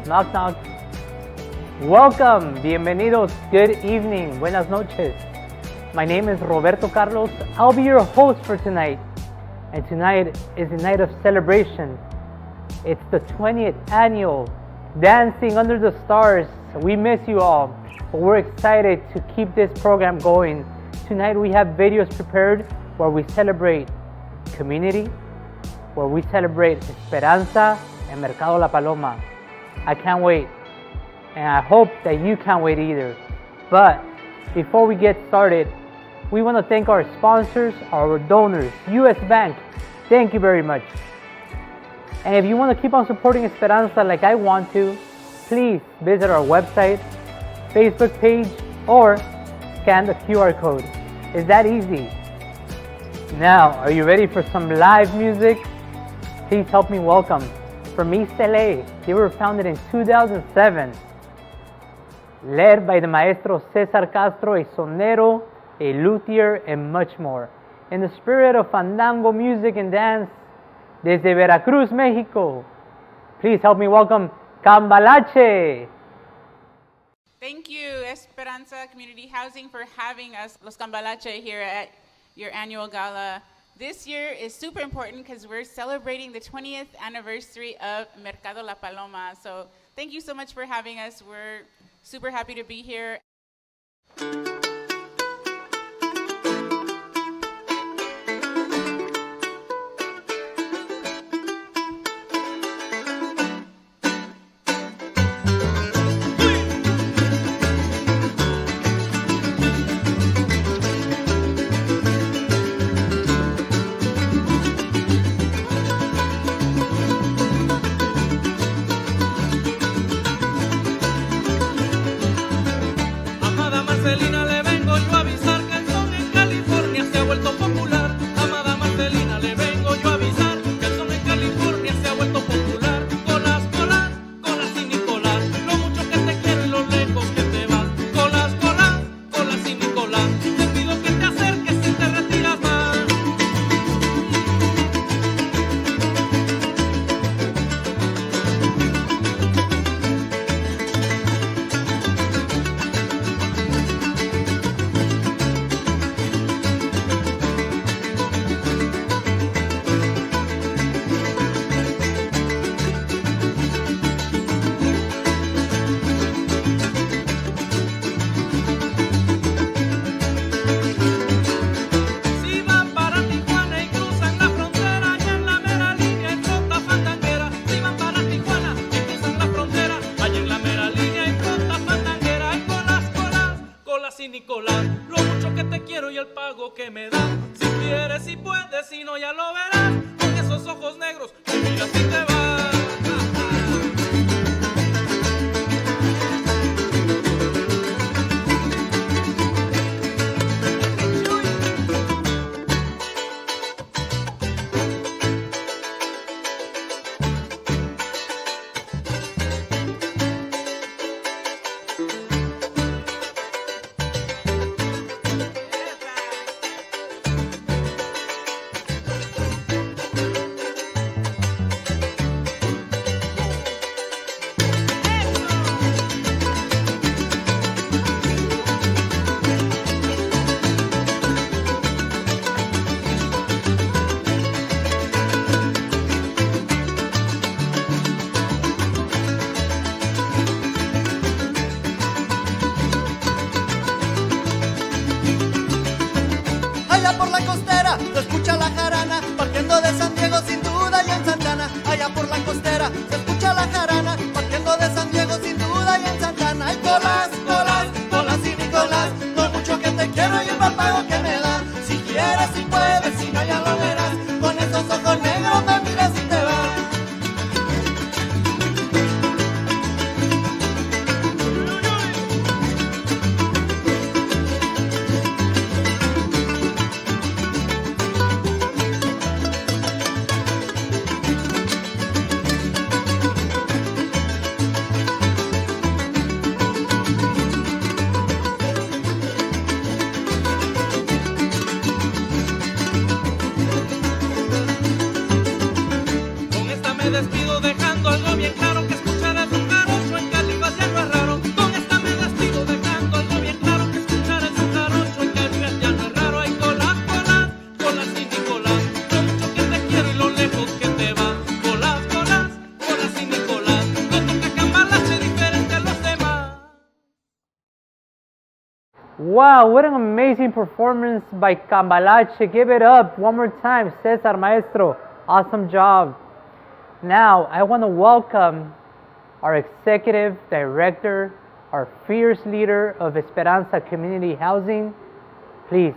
Knock, knock. Welcome, bienvenidos, good evening, buenas noches. My name is Roberto Carlos. I'll be your host for tonight. And tonight is a night of celebration. It's the 20th annual Dancing Under the Stars. We miss you all, but we're excited to keep this program going. Tonight we have videos prepared where we celebrate community, where we celebrate Esperanza and Mercado La Paloma. I can't wait, and I hope that you can't wait either. But before we get started, we want to thank our sponsors, our donors, US Bank. Thank you very much. And if you want to keep on supporting Esperanza like I want to, please visit our website, Facebook page, or scan the QR code. It's that easy. Now, are you ready for some live music? Please help me welcome from East LA. They were founded in 2007. Led by the maestro CESAR Castro, a sonero, a luthier, and much more. In the spirit of fandango music and dance, desde Veracruz, Mexico, please help me welcome CAMBALACHE. Thank you, Esperanza Community Housing, for having us, Los CAMBALACHE, here at your annual gala. This year is super important because we're celebrating the 20th anniversary of Mercado La Paloma. So thank you so much for having us. We're super happy to be here. me despido dejando algo bien claro, que escuchar a tu caro Wow, what an amazing performance by Cambalache. Give it up one more time, Cesar Maestro. Awesome job. Now, I want to welcome our executive director, our fierce leader of Esperanza Community Housing. Please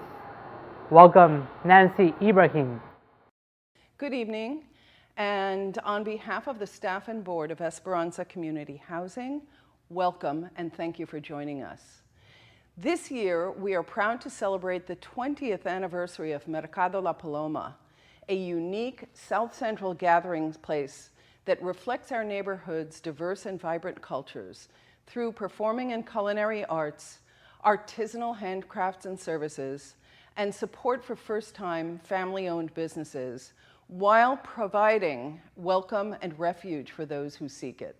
welcome Nancy Ibrahim. Good evening, and on behalf of the staff and board of Esperanza Community Housing, welcome and thank you for joining us. This year, we are proud to celebrate the 20th anniversary of Mercado La Paloma, a unique South Central gathering place that reflects our neighborhood's diverse and vibrant cultures through performing and culinary arts, artisanal handcrafts and services, and support for first-time family-owned businesses, while providing welcome and refuge for those who seek it.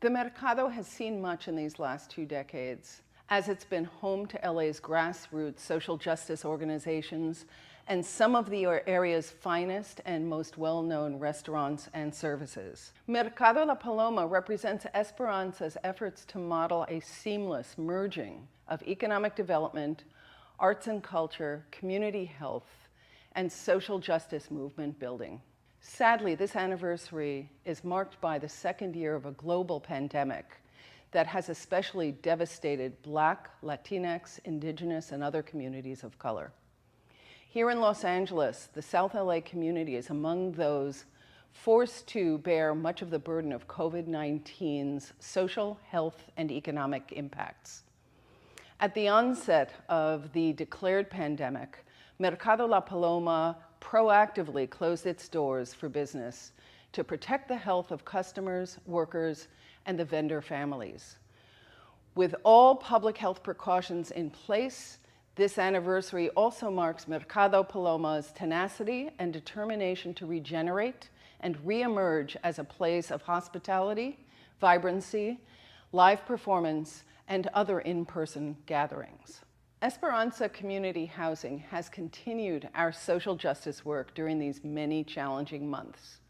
The Mercado has seen much in these last 2 decades, as it's been home to LA's grassroots social justice organizations and some of the area's finest and most well-known restaurants and services. Mercado La Paloma represents Esperanza's efforts to model a seamless merging of economic development, arts and culture, community health, and social justice movement building. Sadly, this anniversary is marked by the 2nd year of a global pandemic that has especially devastated Black, Latinx, Indigenous, and other communities of color. Here in Los Angeles, the South LA community is among those forced to bear much of the burden of COVID-19's social, health, and economic impacts. At the onset of the declared pandemic, Mercado La Paloma proactively closed its doors for business to protect the health of customers, workers, and the vendor families. With all public health precautions in place, this anniversary also marks Mercado Paloma's tenacity and determination to regenerate and reemerge as a place of hospitality, vibrancy, live performance, and other in-person gatherings. Esperanza Community Housing has continued our social justice work during these many challenging months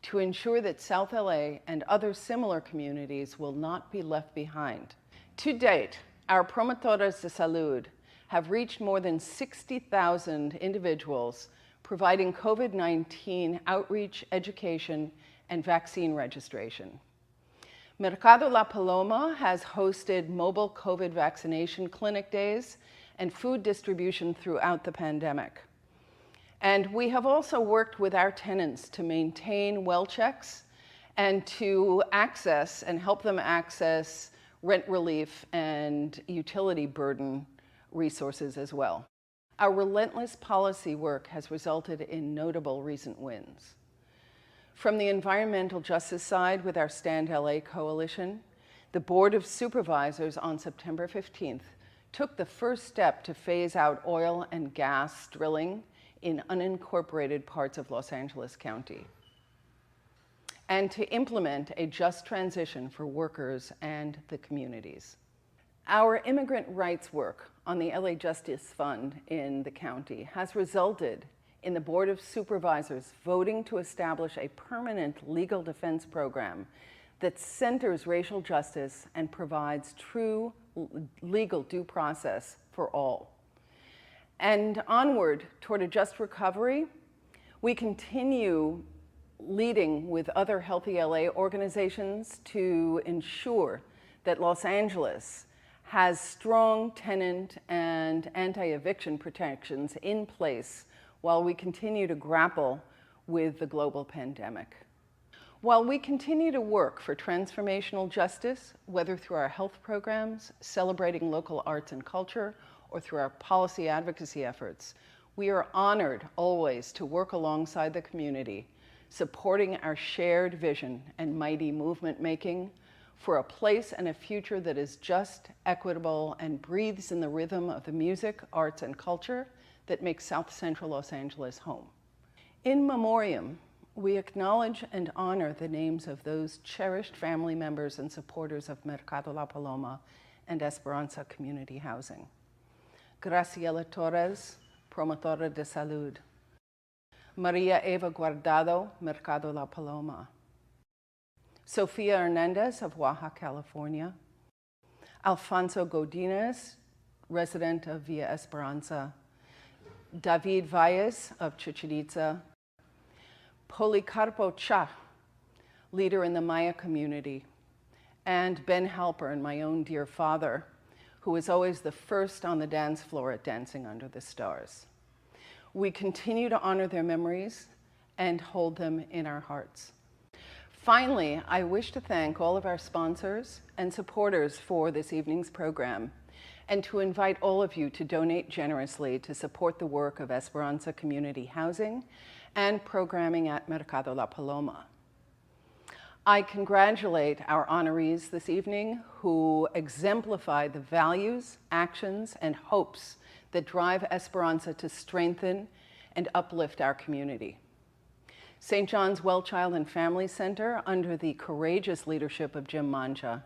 to ensure that South LA and other similar communities will not be left behind. To date, our promotoras de salud have reached more than 60,000 individuals, providing COVID-19 outreach, education, and vaccine registration. Mercado La Paloma has hosted mobile COVID vaccination clinic days and food distribution throughout the pandemic. And we have also worked with our tenants to maintain well checks and to access and help them access rent relief and utility burden resources as well. Our relentless policy work has resulted in notable recent wins. From the environmental justice side with our Stand LA coalition, the Board of Supervisors on September 15th took the first step to phase out oil and gas drilling in unincorporated parts of Los Angeles County, and to implement a just transition for workers and the communities. Our immigrant rights work on the LA Justice Fund in the county has resulted in the Board of Supervisors voting to establish a permanent legal defense program that centers racial justice and provides true legal due process for all. And onward toward a just recovery, we continue leading with other Healthy LA organizations to ensure that Los Angeles has strong tenant and anti-eviction protections in place while we continue to grapple with the global pandemic. While we continue to work for transformational justice, whether through our health programs, celebrating local arts and culture, or through our policy advocacy efforts, we are honored always to work alongside the community, supporting our shared vision and mighty movement making for a place and a future that is just, equitable, and breathes in the rhythm of the music, arts, and culture that makes South Central Los Angeles home. In memoriam, we acknowledge and honor the names of those cherished family members and supporters of Mercado La Paloma and Esperanza Community Housing. Graciela Torres, Promotora de Salud. Maria Eva Guardado, Mercado La Paloma. Sofia Hernandez of Oaxaca, California. Alfonso Godinez, resident of Villa Esperanza, David Valles of Chichen Itza, Policarpo Cha, leader in the Maya community, and Ben Halpern, my own dear father, who was always the first on the dance floor at Dancing Under the Stars. We continue to honor their memories and hold them in our hearts. Finally, I wish to thank all of our sponsors and supporters for this evening's program, and to invite all of you to donate generously to support the work of Esperanza Community Housing and programming at Mercado La Paloma. I congratulate our honorees this evening who exemplify the values, actions, and hopes that drive Esperanza to strengthen and uplift our community. St. John's Well Child and Family Center, under the courageous leadership of Jim Manja,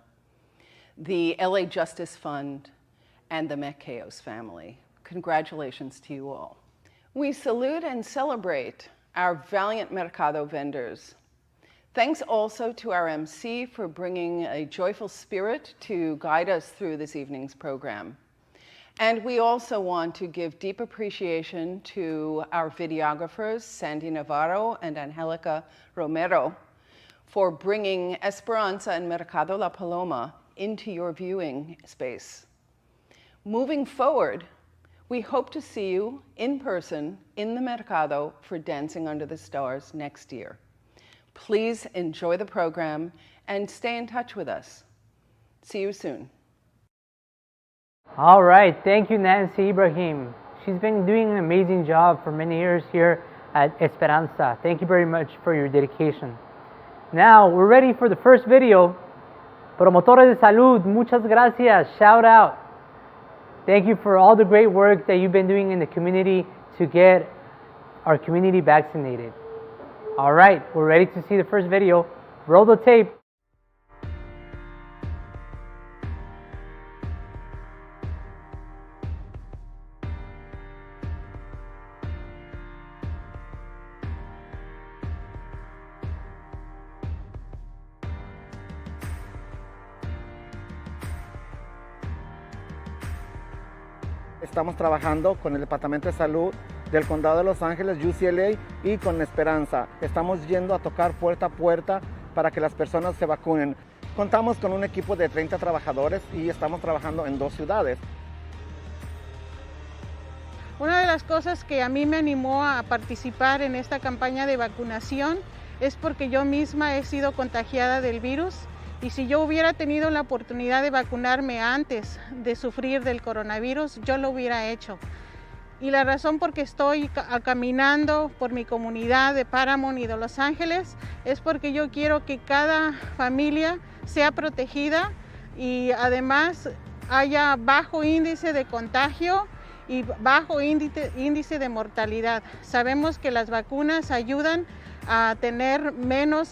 the LA Justice Fund, and the MAQUEOS family. Congratulations to you all. We salute and celebrate our valiant Mercado vendors. Thanks also to our MC for bringing a joyful spirit to guide us through this evening's program. And we also want to give deep appreciation to our videographers, Sandy Navarro and Angelica Romero, for bringing Esperanza and Mercado La Paloma into your viewing space. Moving forward, we hope to see you in person in the Mercado for Dancing Under the Stars next year. Please enjoy the program and stay in touch with us. See you soon. All right, thank you, Nancy Ibrahim. She's been doing an amazing job for many years here at Esperanza. Thank you very much for your dedication. Now, we're ready for the first video. Promotores de salud, muchas gracias. Shout out. Thank you for all the great work that you've been doing in the community to get our community vaccinated. All right, we're ready to see the first video. Roll the tape. Estamos trabajando con el Departamento de Salud del Condado de Los Ángeles, UCLA, y con Esperanza. Estamos yendo a tocar puerta a puerta para que las personas se vacunen. Contamos con un equipo de 30 trabajadores y estamos trabajando en 2 ciudades. Una de las cosas que a mí me animó a participar en esta campaña de vacunación es porque yo misma he sido contagiada del virus. Y si yo hubiera tenido la oportunidad de vacunarme antes de sufrir del coronavirus, yo lo hubiera hecho. Y la razón por que estoy caminando por mi comunidad de Paramount y de Los Ángeles es porque yo quiero que cada familia sea protegida y además haya bajo índice de contagio y bajo índice de mortalidad. Sabemos que las vacunas ayudan a tener menos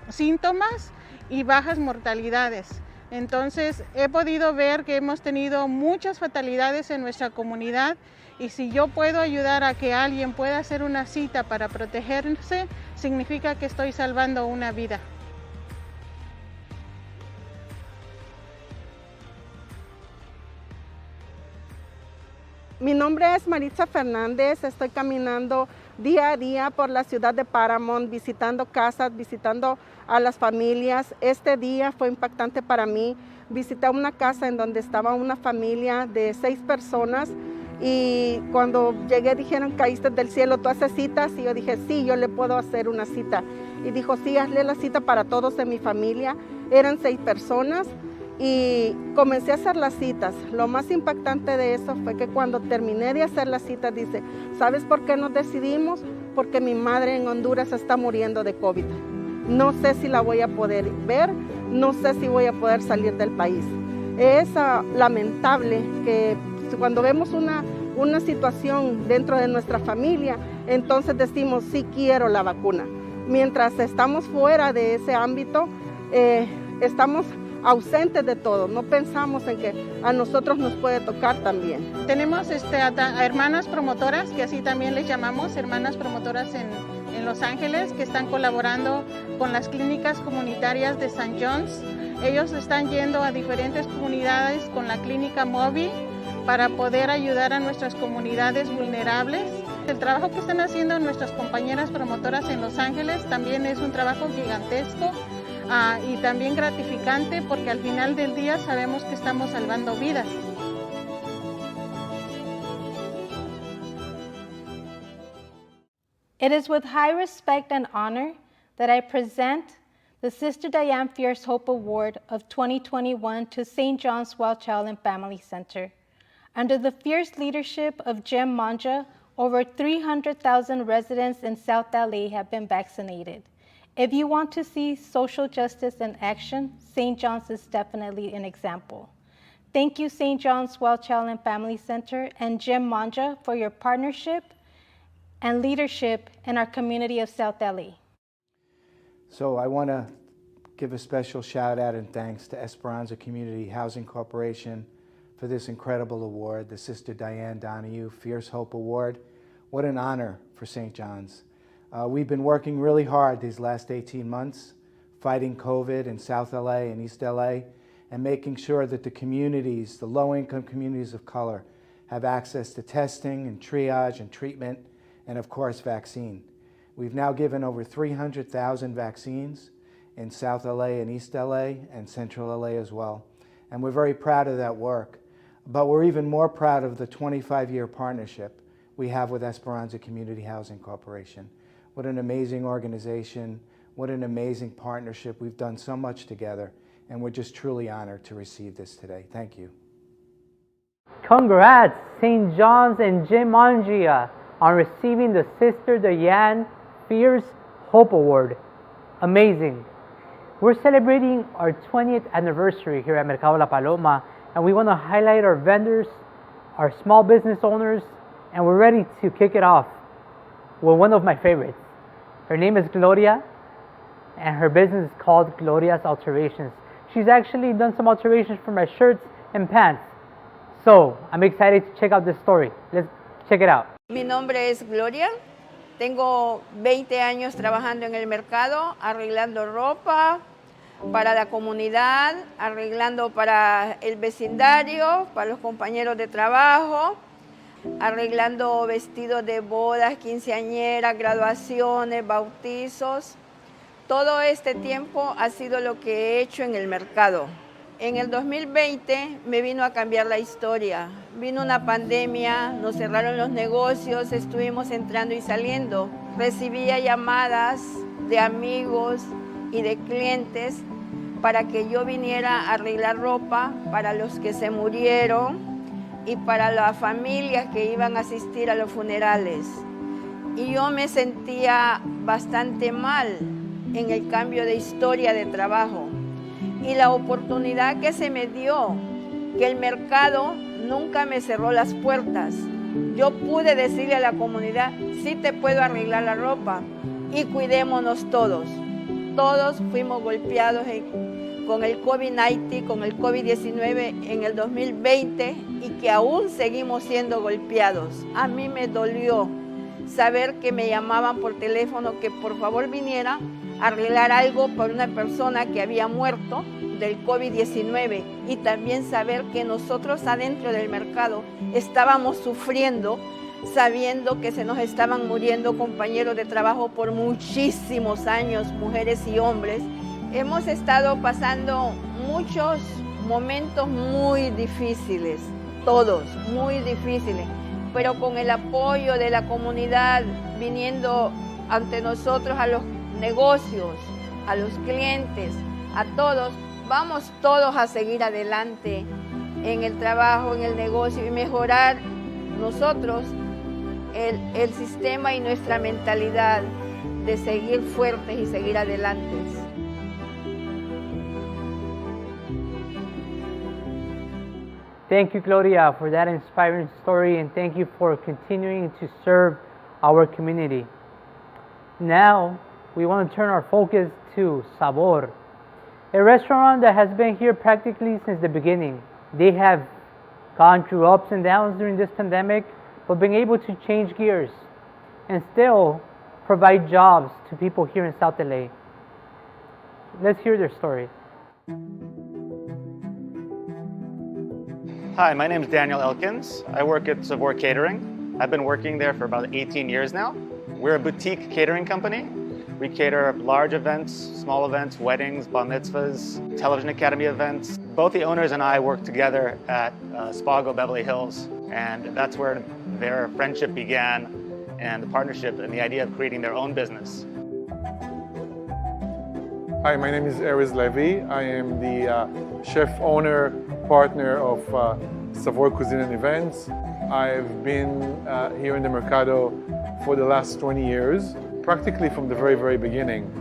síntomas y bajas mortalidades. Entonces he podido ver que hemos tenido muchas fatalidades en nuestra comunidad y si yo puedo ayudar a que alguien pueda hacer una cita para protegerse, significa que estoy salvando una vida. Mi nombre es Maritza Fernández, estoy caminando día a día por la ciudad de Paramount, visitando casas, visitando a las familias. Este día fue impactante para mí. Visité una casa en donde estaba una familia de 6 personas y cuando llegué dijeron, caíste del cielo, ¿tú haces citas? Y yo dije, sí, yo le puedo hacer una cita. Y dijo, sí, hazle la cita para todos de mi familia. Eran 6 personas. Y comencé a hacer las citas. Lo más impactante de eso fue que cuando terminé de hacer las citas, dice, ¿sabes por qué nos decidimos? Porque mi madre en Honduras está muriendo de COVID. No sé si la voy a poder ver, no sé si voy a poder salir del país. Es lamentable que cuando vemos una situación dentro de nuestra familia, entonces decimos, sí quiero la vacuna. Mientras estamos fuera de ese ámbito, estamos ausentes de todo, no pensamos en que a nosotros nos puede tocar también. Tenemos a hermanas promotoras, que así también les llamamos, hermanas promotoras en Los Ángeles, que están colaborando con las clínicas comunitarias de St. John's. Ellos están yendo a diferentes comunidades con la clínica móvil para poder ayudar a nuestras comunidades vulnerables. El trabajo que están haciendo nuestras compañeras promotoras en Los Ángeles también es un trabajo gigantesco y también gratificante, porque al final del día sabemos que estamos salvando vidas. It is with high respect and honor that I present the Sister Diane Fierce Hope Award of 2021 to St. John's Well Child and Family Center. Under the fierce leadership of Jim Manja, over 300,000 residents in South LA have been vaccinated. If you want to see social justice in action, St. John's is definitely an example. Thank you, St. John's Well Child and Family Center and Jim Manja for your partnership and leadership in our community of South LA. So I want to give a special shout out and thanks to Esperanza Community Housing Corporation for this incredible award, the Sister Diane Donahue Fierce Hope Award. What an honor for St. John's. We've been working really hard these last 18 months, fighting COVID in South LA and East LA, and making sure that the communities, the low-income communities of color, have access to testing and triage and treatment, and of course, vaccine. We've now given over 300,000 vaccines in South LA and East LA and Central LA as well. And we're very proud of that work. But we're even more proud of the 25-year partnership we have with Esperanza Community Housing Corporation. What an amazing organization, what an amazing partnership. We've done so much together, and we're just truly honored to receive this today. Thank you. Congrats, St. John's and Jim Manja, on receiving the Sister Diane Fierce Hope Award. Amazing. We're celebrating our 20th anniversary here at Mercado La Paloma, and we want to highlight our vendors, our small business owners, and we're ready to kick it off with one of my favorites. Her name is Gloria, and her business is called GLORIA'S Alterations. She's actually done some alterations for my shirts and pants. So I'm excited to check out this story. Let's check it out. Mi nombre es Gloria, tengo 20 años trabajando en el mercado, arreglando ropa para la comunidad, arreglando para el vecindario, para los compañeros de trabajo, arreglando vestidos de bodas, quinceañeras, graduaciones, bautizos. Todo este tiempo ha sido lo que he hecho en el mercado. En el 2020 me vino a cambiar la historia. Vino una pandemia, nos cerraron los negocios, estuvimos entrando y saliendo. Recibía llamadas de amigos y de clientes para que yo viniera a arreglar ropa para los que se murieron y para las familias que iban a asistir a los funerales. Y yo me sentía bastante mal en el cambio de historia de trabajo. Y la oportunidad que se me dio, que el mercado nunca me cerró las puertas. Yo pude decirle a la comunidad, sí te puedo arreglar la ropa y cuidémonos todos. Todos fuimos golpeados con el COVID-19, con el COVID-19 en el 2020 y que aún seguimos siendo golpeados. A mí me dolió saber que me llamaban por teléfono que por favor viniera arreglar algo por una persona que había muerto del COVID-19 y también saber que nosotros adentro del mercado estábamos sufriendo, sabiendo que se nos estaban muriendo compañeros de trabajo por muchísimos años, mujeres y hombres. Hemos estado pasando muchos momentos muy difíciles, todos muy difíciles, pero con el apoyo de la comunidad viniendo ante nosotros a los negocios, a los clientes, a todos, vamos todos a seguir adelante en el trabajo, en el negocio y mejorar nosotros el sistema y nuestra mentalidad de seguir fuertes y seguir adelante. Thank you, Gloria, for that inspiring story, and thank you for continuing to serve our community. Now, we want to turn our focus to SAVORE, a restaurant that has been here practically since the beginning. They have gone through ups and downs during this pandemic, but been able to change gears and still provide jobs to people here in South LA. Let's hear their story. Hi, my name is Daniel ELKINS. I work at SAVORE Catering. I've been working there for about 18 years now. We're a boutique catering company. We cater large events, small events, weddings, bar mitzvahs, television academy events. Both the owners and I work together at Spago Beverly Hills, and that's where their friendship began and the partnership and the idea of creating their own business. Hi, my name is EREZ LEVY. I am the chef owner partner of SAVORE Cuisine and Events. I've been here in the Mercado for the last 20 years, practically from the very, very beginning.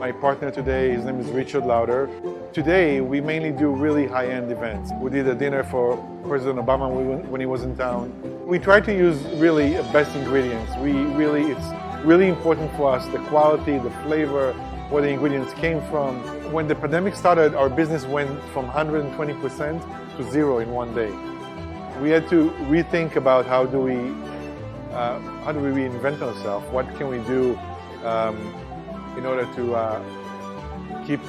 My partner today, his name is Richard Lauder. Today, we mainly do really high-end events. We did a dinner for President Obama when he was in town. We try to use really best ingredients. It's really important for us, the quality, the flavor, where the ingredients came from. When the pandemic started, our business went from 120% to zero in one day. We had to rethink about how do we reinvent ourselves? What can we do in order to keep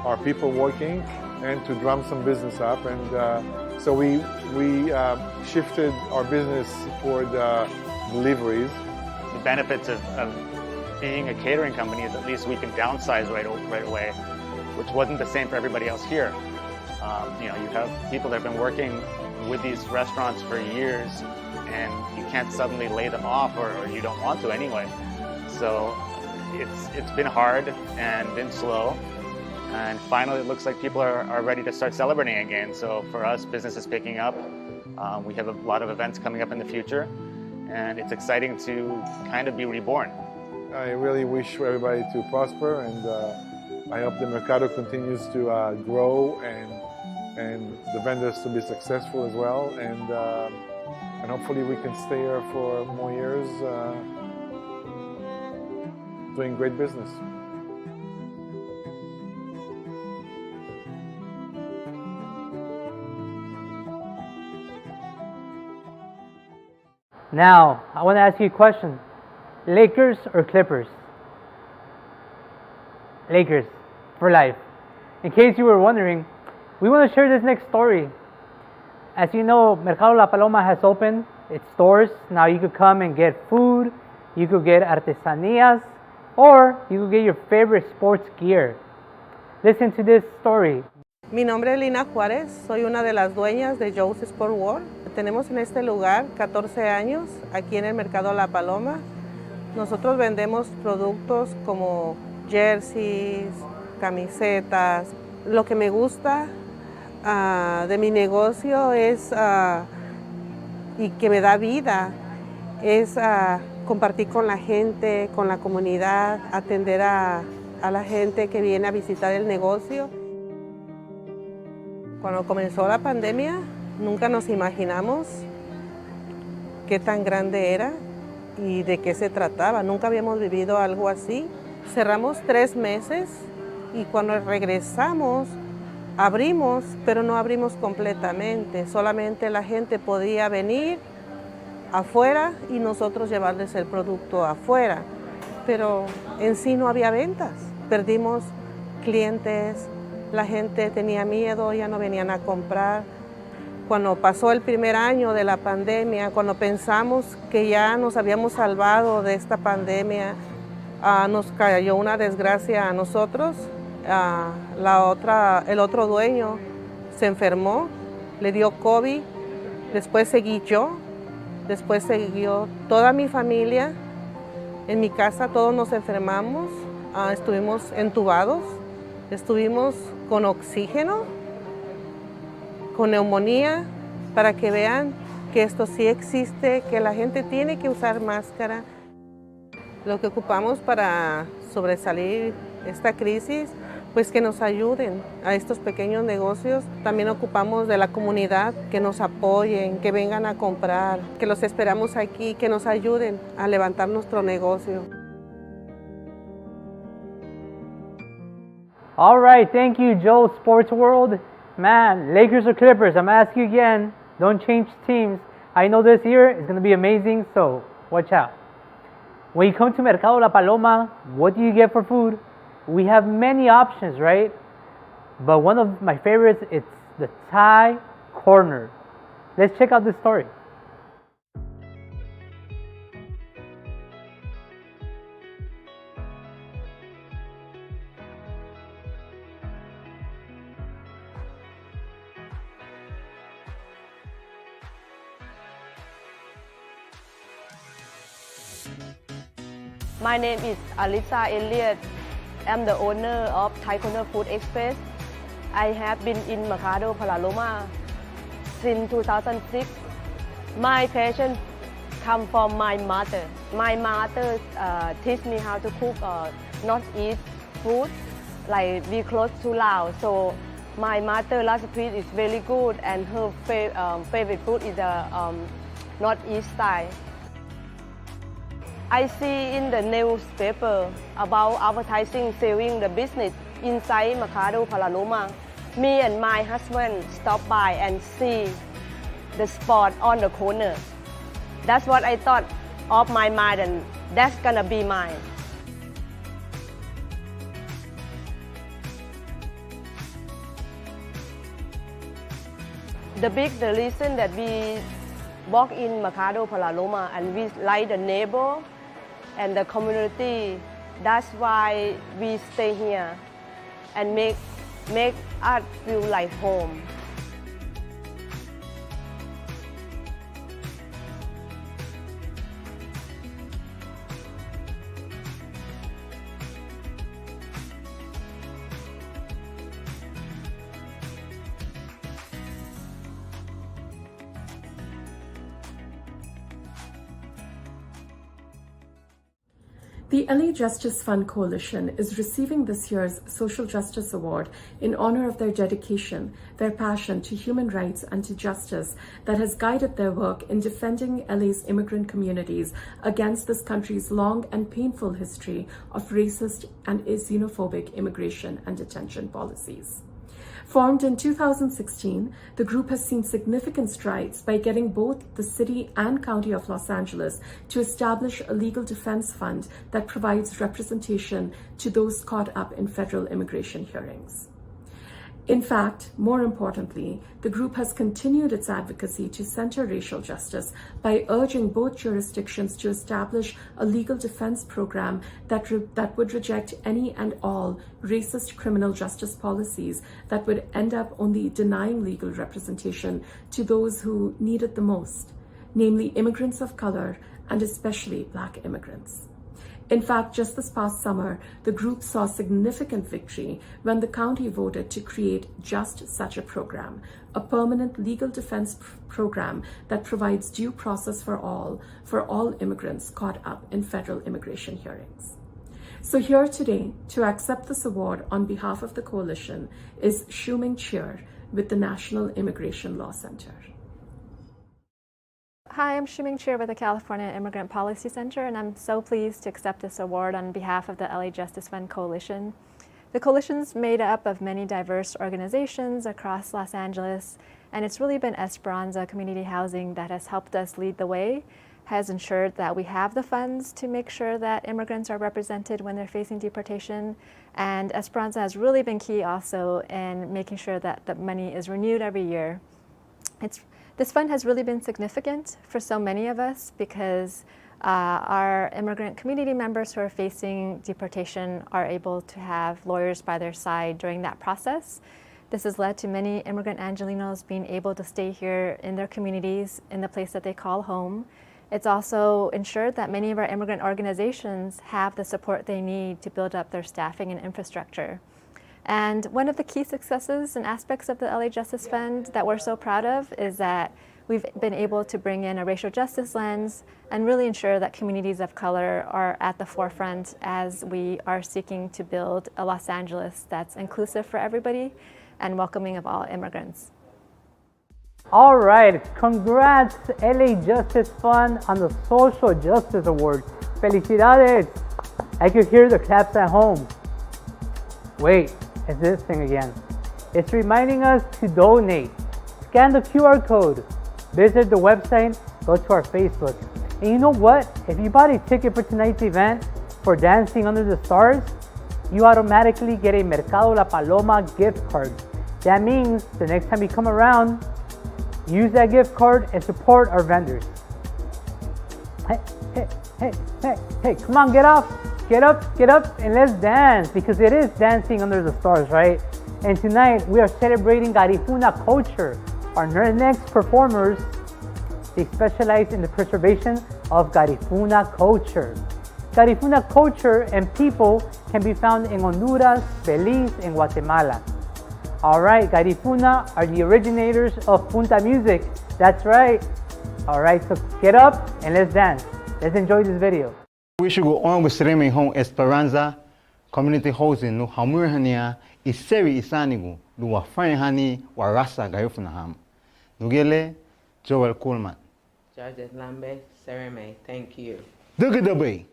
our people working and to drum some business up? And so we shifted our business toward deliveries. The benefits of being a catering company is at least we can downsize right away, which wasn't the same for everybody else here. You have people that have been working with these restaurants for years, and you can't suddenly lay them off, or you don't want to anyway. So it's been hard and been slow, and finally it looks like people are ready to start celebrating again. So for us, business is picking up. We have a lot of events coming up in the future, and it's exciting to kind of be reborn. I really wish everybody to prosper, and I hope the Mercado continues to grow and the vendors to be successful as well, and hopefully we can stay here for more years doing great business. Now, I want to ask you a question. Lakers or Clippers? Lakers for life. In case you were wondering, we want to share this next story. As you know, Mercado La Paloma has opened its stores. Now you could come and get food, you could get artesanías, or you could get your favorite sports gear. Listen to this story. Mi nombre es Lina Juárez, soy una de las dueñas de Joe's Sport World. Tenemos en este lugar 14 años, aquí en el Mercado La Paloma. Nosotros vendemos productos como jerseys, camisetas. Lo que me gusta de mi negocio es, y que me da vida, es compartir con la gente, con la comunidad, atender a la gente que viene a visitar el negocio. Cuando comenzó la pandemia, nunca nos imaginamos qué tan grande era y de qué se trataba. Nunca habíamos vivido algo así. Cerramos 3 meses y cuando regresamos, abrimos, pero no abrimos completamente. Solamente la gente podía venir afuera y nosotros llevarles el producto afuera. Pero en sí no había ventas. Perdimos clientes, la gente tenía miedo, ya no venían a comprar. Cuando pasó el primer año de la pandemia, cuando pensamos que ya nos habíamos salvado de esta pandemia, nos cayó una desgracia a nosotros. El otro dueño se enfermó, le dio COVID, después seguí yo, después siguió toda mi familia. En mi casa todos nos enfermamos, estuvimos entubados, estuvimos con oxígeno, con neumonía, para que vean que esto sí existe, que la gente tiene que usar máscara. Lo que ocupamos para sobresalir esta crisis, pues que nos ayuden a estos pequeños negocios. También ocupamos de la comunidad, que nos apoyen, que vengan a comprar, que los esperamos aquí, que nos ayuden a levantar nuestro negocio. All right, thank you, Joe Sports World. Man, Lakers or Clippers? I'm going to ask you again. Don't change teams. I know this year is going to be amazing, so watch out. When you come to Mercado La Paloma, what do you get for food? We have many options, right? But one of my favorites, it's the Thai corner. Let's check out this story. My name is ARITSA ELLIOT. I'm the owner of Thai Corner Food Express. I have been in Mercado La Paloma since 2006. My passion comes from my mother. My mother teach me how to cook Northeast food, like we close to Laos. So my mother recipe is very good, and her favorite food is the Northeast style. I see in the newspaper about advertising selling the business inside Mercado La Paloma. Me and my husband stop by and see the spot on the corner. That's what I thought of my mind, and that's gonna be mine. The reason that we walk in Mercado La Paloma and we like the neighbor and the community. That's why we stay here and make us feel like home. The LA Justice Fund Coalition is receiving this year's Social Justice Award in honor of their dedication, their passion to human rights and to justice that has guided their work in defending LA's immigrant communities against this country's long and painful history of racist and xenophobic immigration and detention policies. Formed in 2016, the group has seen significant strides by getting both the City and County of Los Angeles to establish a legal defense fund that provides representation to those caught up in federal immigration hearings. In fact, more importantly, the group has continued its advocacy to center racial justice by urging both jurisdictions to establish a legal defense program that would reject any and all racist criminal justice policies that would end up only denying legal representation to those who need it the most, namely immigrants of color and especially Black immigrants. In fact, just this past summer, the group saw significant victory when the county voted to create just such a program, a permanent legal defense program that provides due process for all immigrants caught up in federal immigration hearings. So here today, to accept this award on behalf of the coalition is Xiuming Cheer with the National Immigration Law Center. Hi, I'm Xiuming Cheer with the California Immigrant Policy Center, and I'm so pleased to accept this award on behalf of the LA Justice Fund Coalition. The coalition's made up of many diverse organizations across Los Angeles, and it's really been Esperanza Community Housing that has helped us lead the way, has ensured that we have the funds to make sure that immigrants are represented when they're facing deportation, and Esperanza has really been key also in making sure that the money is renewed every year. This fund has really been significant for so many of us because our immigrant community members who are facing deportation are able to have lawyers by their side during that process. This has led to many immigrant Angelenos being able to stay here in their communities in the place that they call home. It's also ensured that many of our immigrant organizations have the support they need to build up their staffing and infrastructure. And one of the key successes and aspects of the LA Justice Fund that we're so proud of is that we've been able to bring in a racial justice lens and really ensure that communities of color are at the forefront as we are seeking to build a Los Angeles that's inclusive for everybody and welcoming of all immigrants. All right, congrats LA Justice Fund on the Social Justice Award. Felicidades! I could hear the claps at home. Wait, it's this thing again. It's reminding us to donate. Scan the QR code, visit the website, go to our Facebook. And you know what? If you bought a ticket for tonight's event for Dancing Under the Stars, you automatically get a Mercado La Paloma gift card. That means the next time you come around, use that gift card and support our vendors. Hey, come on, get up, and let's dance, because it is dancing under the stars, right? And tonight, we are celebrating Garifuna culture. Our next performers, they specialize in the preservation of Garifuna culture. Garifuna culture and people can be found in Honduras, Belize, and Guatemala. All right, Garifuna are the originators of Punta music. That's right. All right, so get up and let's dance. Let's enjoy this video. We should go on with ceremony home Esperanza community housing no hamurhania iseri isanigu no wafanyhani warasa Garifuna Nugele Joel Coleman. Judge Lambe Ceremony, thank you. Dugudabe.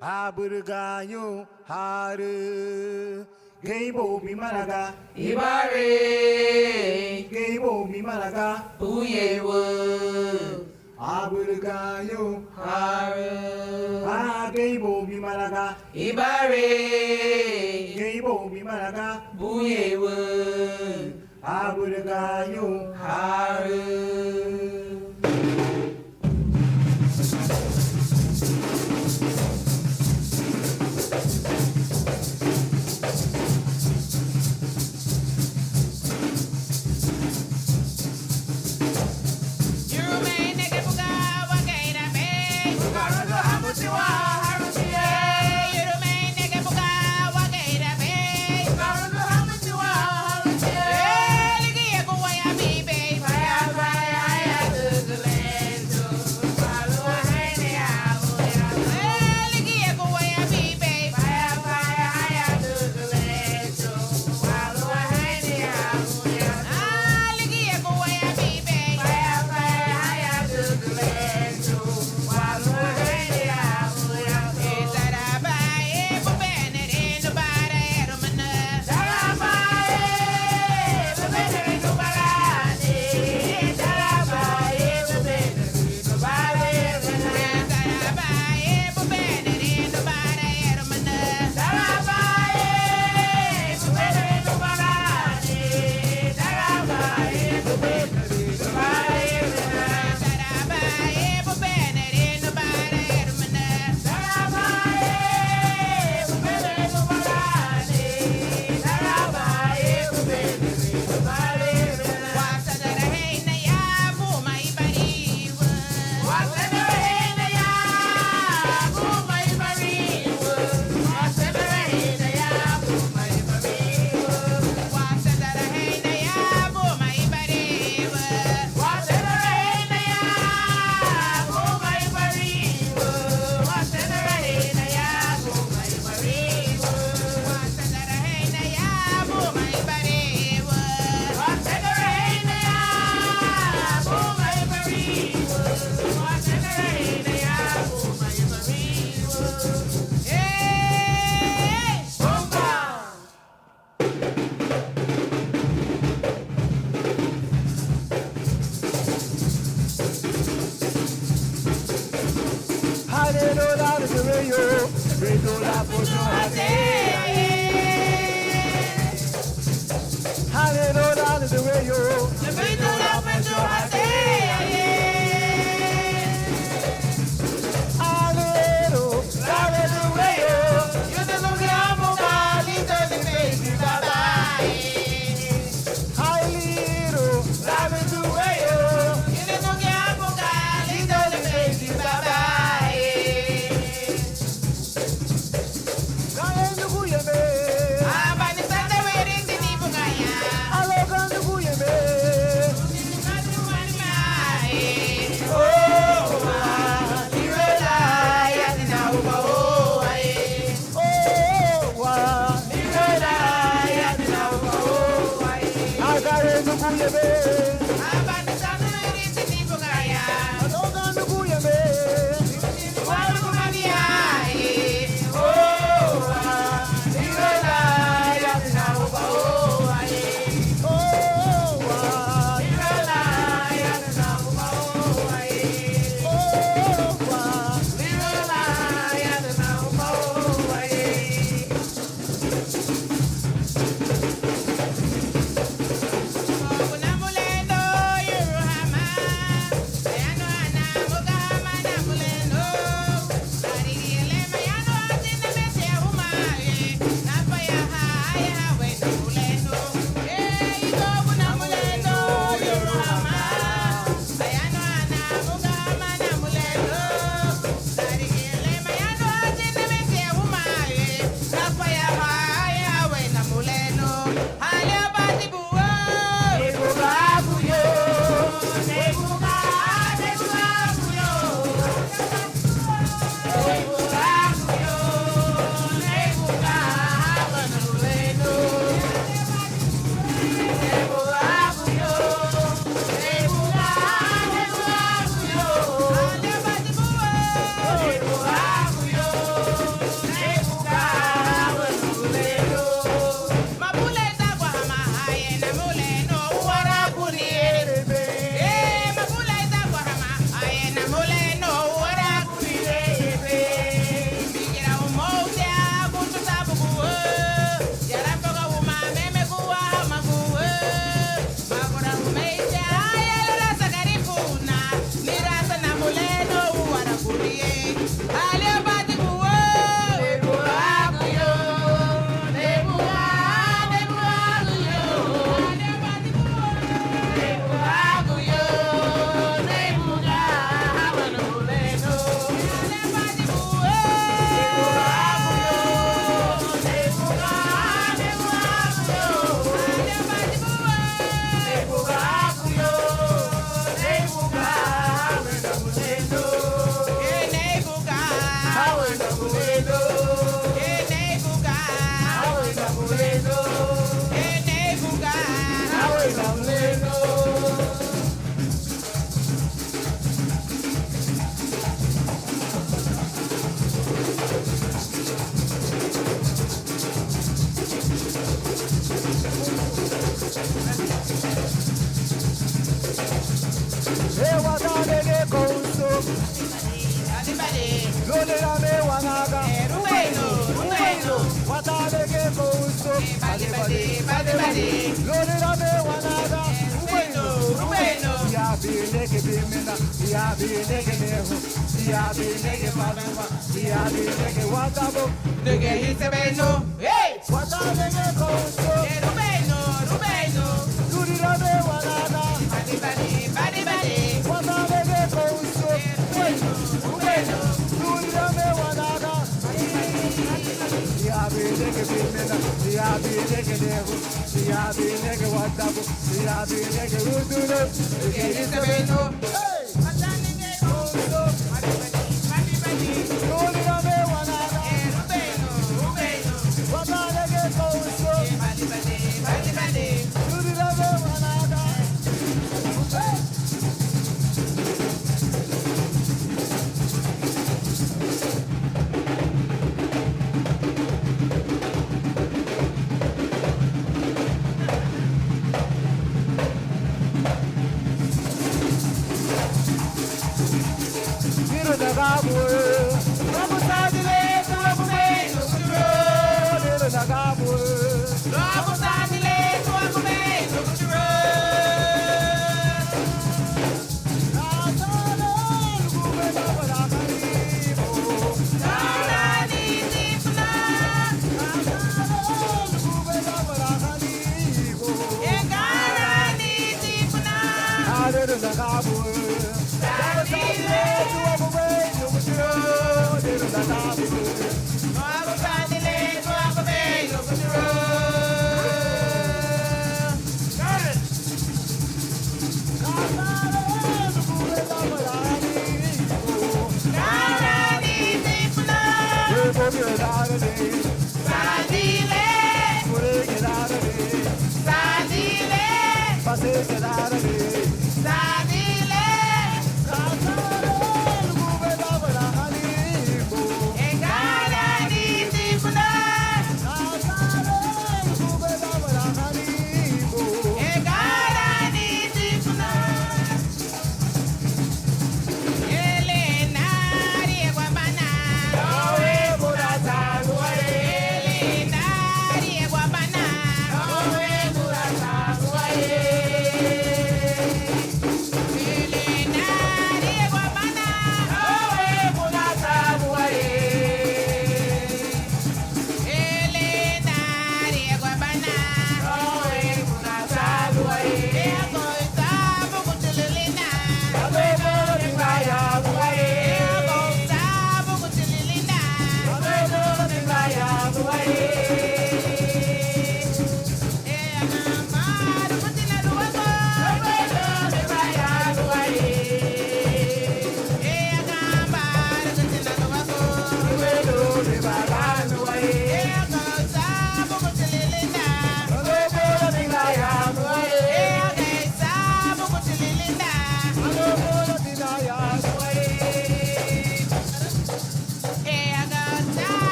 Aburgayo haru Gaybo mi malaga Ibare Gaybo mi malaga Buyewo Aburgayo haru Gaybo mi malaga Ibare Gaybo mi malaga Buyewo Aburgayo haru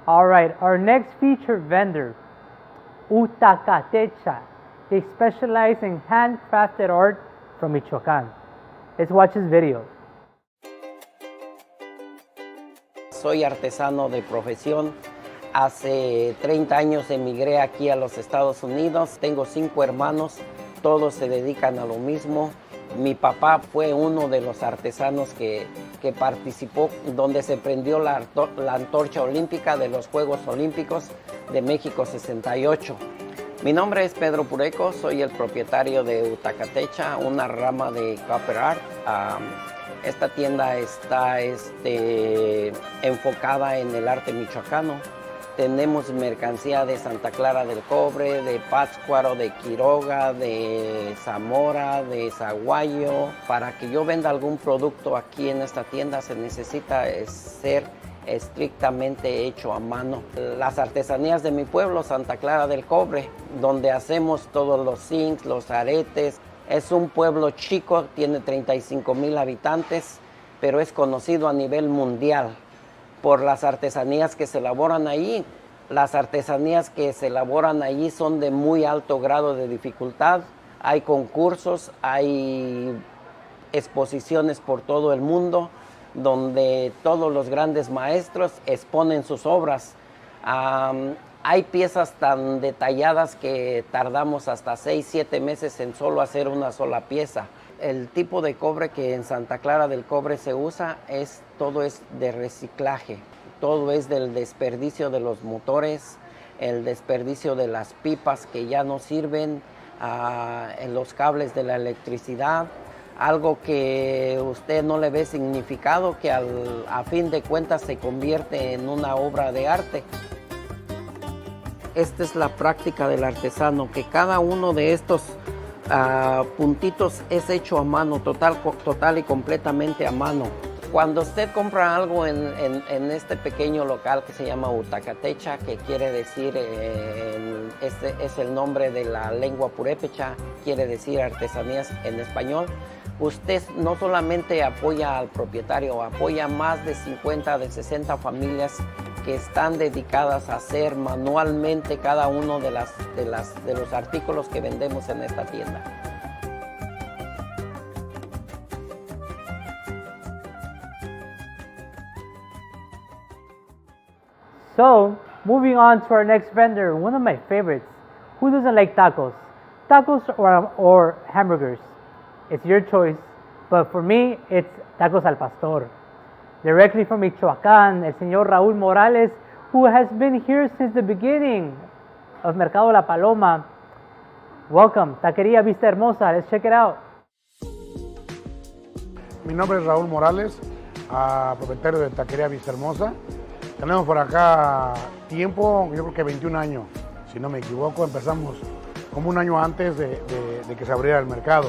All right, our next featured vendor, Utacatecha. They specialize in handcrafted art from Michoacán. Let's watch this video. Soy artesano de profesión. Hace 30 años emigré aquí a los Estados Unidos. Tengo 5 hermanos, todos se dedican a lo mismo. Mi papá fue uno de los artesanos que participó, donde se prendió la antorcha olímpica de los Juegos Olímpicos de México 68. Mi nombre es Pedro Pureco, soy el propietario de Utacatecha, una rama de Copper Art. Esta tienda está enfocada en el arte michoacano. Tenemos mercancía de Santa Clara del Cobre, de Pátzcuaro, de Quiroga, de Zamora, de Zaguayo. Para que yo venda algún producto aquí en esta tienda se necesita ser estrictamente hecho a mano. Las artesanías de mi pueblo, Santa Clara del Cobre, donde hacemos todos los zincs, los aretes. Es un pueblo chico, tiene 35,000 habitantes, pero es conocido a nivel mundial por las artesanías que se elaboran allí. Las artesanías que se elaboran allí son de muy alto grado de dificultad. Hay concursos, hay exposiciones por todo el mundo, donde todos los grandes maestros exponen sus obras. Hay piezas tan detalladas que tardamos hasta 6-7 meses en solo hacer una sola pieza. El tipo de cobre que en Santa Clara del Cobre se usa todo es de reciclaje, todo es del desperdicio de los motores, el desperdicio de las pipas que ya no sirven, en los cables de la electricidad, algo que usted no le ve significado, que a fin de cuentas se convierte en una obra de arte. Esta es la práctica del artesano, que cada uno de estos puntitos es hecho a mano, total y completamente a mano. Cuando usted compra algo en este pequeño local que se llama Utacatecha, que quiere decir, este es el nombre de la lengua purépecha, quiere decir artesanías en español, usted no solamente apoya al propietario, apoya más de 50, de 60 familias que están dedicadas a hacer manualmente cada uno de los artículos que vendemos en esta tienda. So, moving on to our next vendor, one of my favorites. Who doesn't like tacos? Tacos or hamburgers? It's your choice, but for me, it's tacos al pastor. Directly from Michoacán, el señor Raúl Morales, who has been here since the beginning of Mercado La Paloma. Welcome, Taqueria Vista Hermosa. Let's check it out. Mi nombre es Raúl Morales, propietario de Taqueria Vista Hermosa. Tenemos por acá tiempo, yo creo que 21 años, si no me equivoco. Empezamos como un año antes de que se abriera el mercado.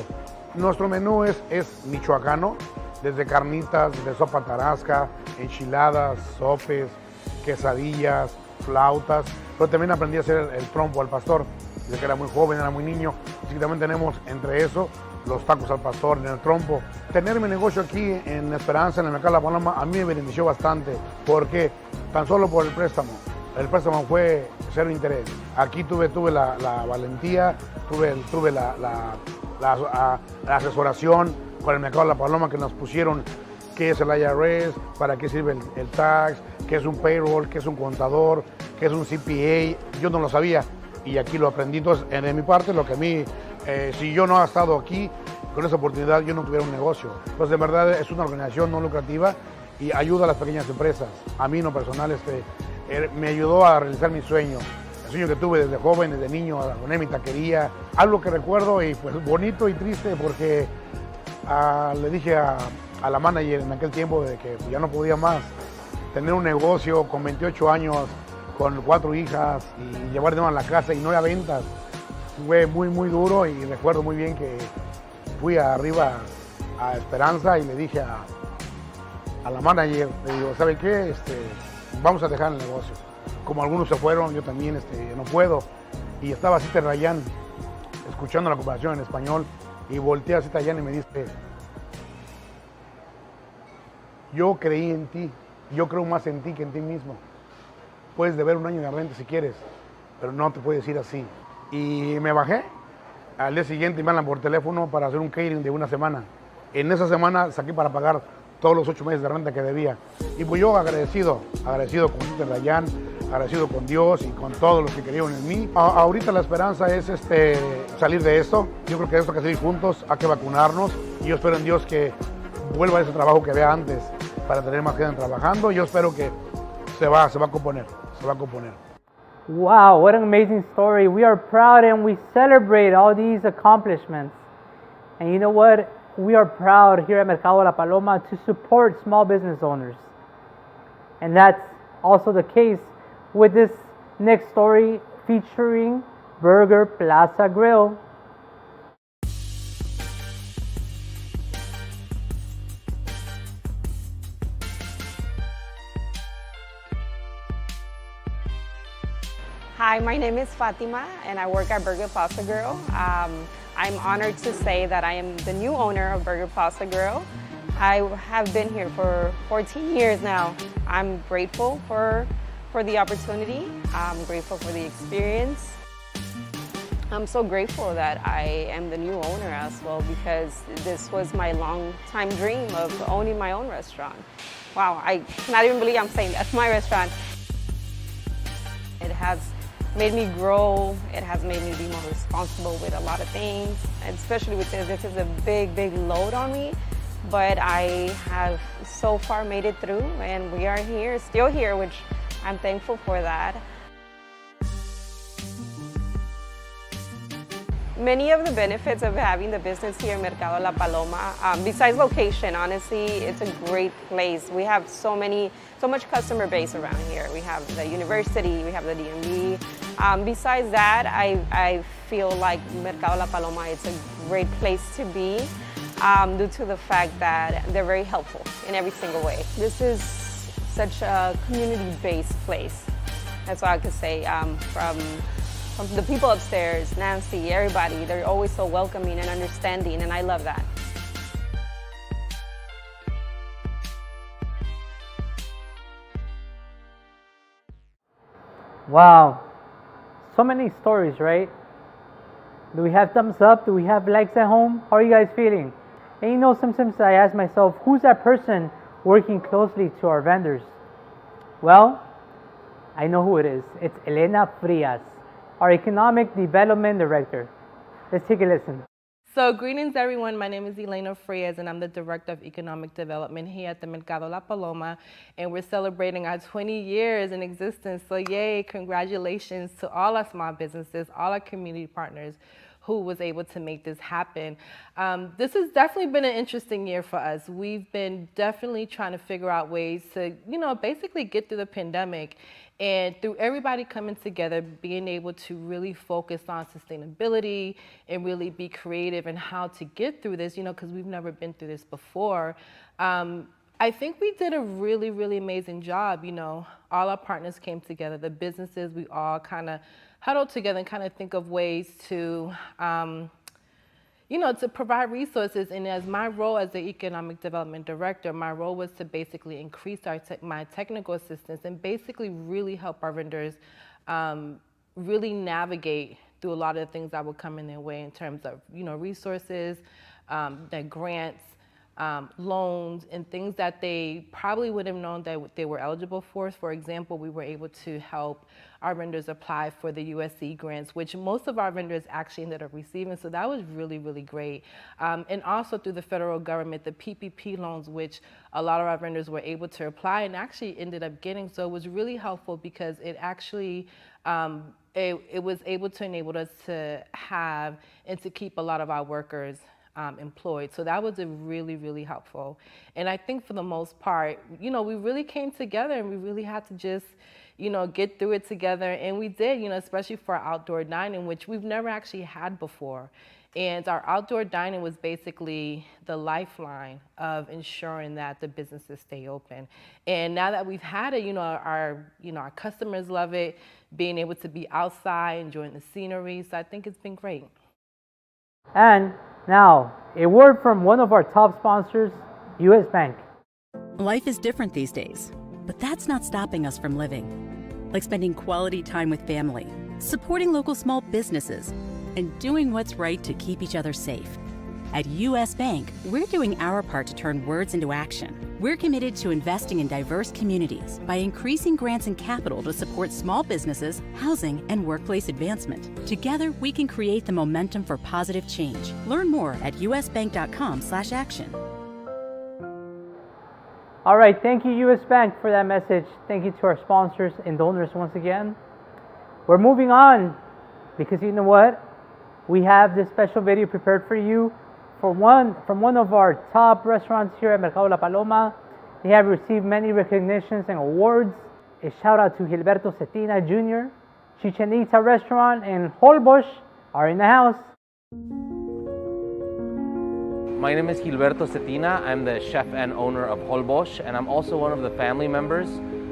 Nuestro menú es michoacano, desde carnitas, de sopa tarasca, enchiladas, sopes, quesadillas, flautas, pero también aprendí a hacer el trompo al pastor, desde que era muy joven, era muy niño, así que también tenemos entre eso los tacos al pastor en el trompo. Tener mi negocio aquí en Esperanza, en el Mercado La Paloma, a mí me benefició bastante, porque tan solo por el préstamo fue cero interés. Aquí tuve la valentía, tuve la asesoración con el Mercado La Paloma, que nos pusieron qué es el IRS, para qué sirve el tax, qué es un payroll, qué es un contador, qué es un CPA. Yo no lo sabía y aquí lo aprendí. Entonces, de mi parte, lo que a mí, si yo no he estado aquí con esa oportunidad, yo no tuviera un negocio. Entonces, de verdad, es una organización no lucrativa y ayuda a las pequeñas empresas. A mí, en lo personal, me ayudó a realizar mi sueño. El sueño que tuve desde joven, desde niño, a poner mi taquería. Algo que recuerdo y pues bonito y triste, porque le dije a la manager en aquel tiempo de que ya no podía más tener un negocio con 28 años, con 4 hijas y llevar dinero a la casa y no había ventas. Fue muy, muy duro y recuerdo muy bien que fui arriba a Esperanza y le dije a la manager, le digo, ¿sabe qué? Vamos a dejar el negocio. Como algunos se fueron, yo también no puedo. Y estaba así Rayán, escuchando la conversación en español, y volteé así Rayán y me dice, yo creí en ti, yo creo más en ti que en ti mismo. Puedes deber un año de renta si quieres, pero no te puedes ir así. Y me bajé. Al día siguiente me hablan por teléfono para hacer un catering de una semana En esa semana saqué para pagar todos los 8 meses de renta que debía. Y pues yo agradecido con Mr. Dayan, agradecido con Dios y con todos los que creyeron en mí. Ahorita la esperanza es salir de esto. Yo creo que esto hay que salir juntos, hay que vacunarnos. Y yo espero en Dios que vuelva a ese trabajo que había antes para tener más gente trabajando. Yo espero que se va a componer. Wow, what an amazing story. We are proud and we celebrate all these accomplishments. And you know what? We are proud here at Mercado La Paloma to support small business owners. And that's also the case with this next story featuring Burger Plaza Grill. Hi, my name is Fatima and I work at Burger Plaza Grill. I'm honored to say that I am the new owner of Burger Plaza Grill. I have been here for 14 years now. I'm grateful for the opportunity. I'm grateful for the experience. I'm so grateful that I am the new owner as well, because this was my long-time dream of owning my own restaurant. Wow, I cannot even believe I'm saying that's my restaurant. It has made me grow. It has made me be more responsible with a lot of things, especially with this is a big load on me. But I have so far made it through, and we are here, still here, which I'm thankful for that. Many of the benefits of having the business here in Mercado La Paloma, besides location, honestly, it's a great place. We have so much customer base around here. We have the university, we have the DMV. Besides that, I feel like Mercado La Paloma is a great place to be due to the fact that they're very helpful in every single way. This is such a community-based place. That's all I could say. From the people upstairs, Nancy, everybody, they're always so welcoming and understanding, and I love that. Wow, so many stories, right? Do we have thumbs up? Do we have likes at home? How are you guys feeling? And you know, sometimes I ask myself, who's that person working closely to our vendors? Well, I know who it is. It's ELENA FRIAS, our Economic Development Director. Let's take a listen. So greetings everyone, my name is ELENA FRIAS and I'm the Director of Economic Development here at the Mercado La Paloma, and we're celebrating our 20 years in existence. So yay, congratulations to all our small businesses, all our community partners who was able to make this happen. This has definitely been an interesting year for us. We've been definitely trying to figure out ways to, basically get through the pandemic. And through everybody coming together, being able to really focus on sustainability and really be creative in how to get through this, because we've never been through this before. I think we did a really, really amazing job. All our partners came together, the businesses, we all kind of huddled together and kind of think of ways to, to provide resources. And as my role as the Economic Development Director, my role was to basically increase my technical assistance and basically really help our vendors really navigate through a lot of the things that would come in their way in terms of, resources, their grants, loans, and things that they probably would have known that they were eligible for. For example, we were able to help our vendors apply for the USC grants, which most of our vendors actually ended up receiving. So that was really, really great. And also through the federal government, the PPP loans, which a lot of our vendors were able to apply and actually ended up getting. So it was really helpful because it actually, it was able to enable us to have and to keep a lot of our workers employed. So that was really, really helpful. And I think for the most part, we really came together and we really had to just, get through it together. And we did, especially for our outdoor dining, which we've never actually had before. And our outdoor dining was basically the lifeline of ensuring that the businesses stay open. And now that we've had it, our customers love it, being able to be outside, enjoying the scenery. So I think it's been great. And now, a word from one of our top sponsors, U.S. Bank. Life is different these days, but that's not stopping us from living. Like spending quality time with family, supporting local small businesses, and doing what's right to keep each other safe. At U.S. Bank, we're doing our part to turn words into action. We're committed to investing in diverse communities by increasing grants and capital to support small businesses, housing, and workplace advancement. Together, we can create the momentum for positive change. Learn more at usbank.com/action. All right, thank you, U.S. Bank, for that message. Thank you to our sponsors and donors once again. We're moving on because you know what? We have this special video prepared for you from one of our top restaurants here at Mercado La Paloma. They have received many recognitions and awards. A shout out to Gilberto Cetina Jr., Chichen Itza Restaurant, and Holbox are in the house. My name is Gilberto Cetina. I'm the chef and owner of Holbox, and I'm also one of the family members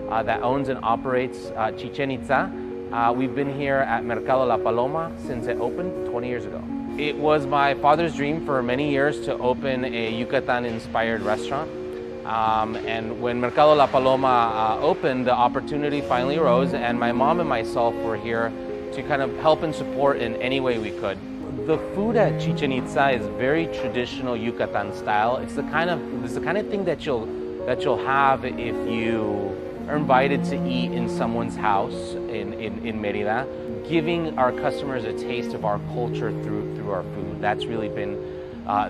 that owns and operates Chichen Itza. We've been here at Mercado La Paloma since it opened 20 years ago. It was my father's dream for many years to open a Yucatan-inspired restaurant. And when Mercado La Paloma opened, the opportunity finally arose, and my mom and myself were here to kind of help and support in any way we could. The food at Chichen Itza is very traditional Yucatan style. It's the kind of thing that you'll have if you are invited to eat in someone's house in Merida, giving our customers a taste of our culture through our food. That's really been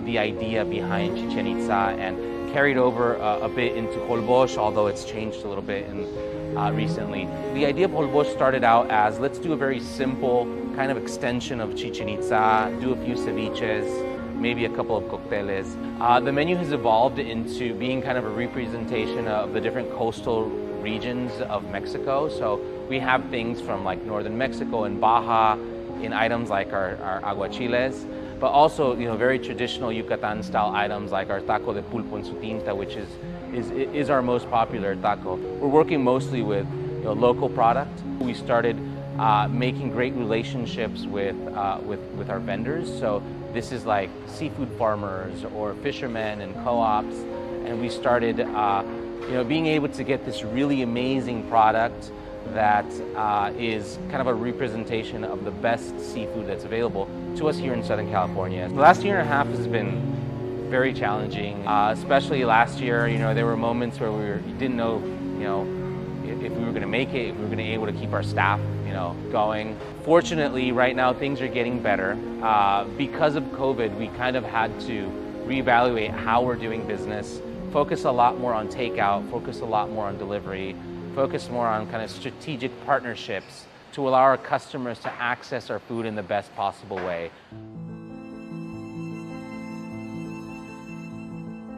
the idea behind Chichen Itza, and carried over a bit into Holbox, although it's changed a little bit recently. The idea of Holbox started out as, let's do a very simple kind of extension of Chichen Itza, do a few ceviches, maybe a couple of cocteles. The menu has evolved into being kind of a representation of the different coastal regions of Mexico. So we have things from like northern Mexico and Baja in items like our aguachiles, but also very traditional Yucatan style items like our taco de pulpo en su tinta, which is our most popular taco. We're working mostly with local product. We started making great relationships with our vendors. So this is like seafood farmers or fishermen and co-ops, and we started being able to get this really amazing product that is kind of a representation of the best seafood that's available to us here in Southern California. The last year and a half has been very challenging, especially last year. There were moments where we didn't know, if we were going to make it, if we were going to be able to keep our staff, going. Fortunately, right now things are getting better. Because of COVID, we kind of had to reevaluate how we're doing business, focus a lot more on takeout, focus a lot more on delivery, focus more on kind of strategic partnerships to allow our customers to access our food in the best possible way.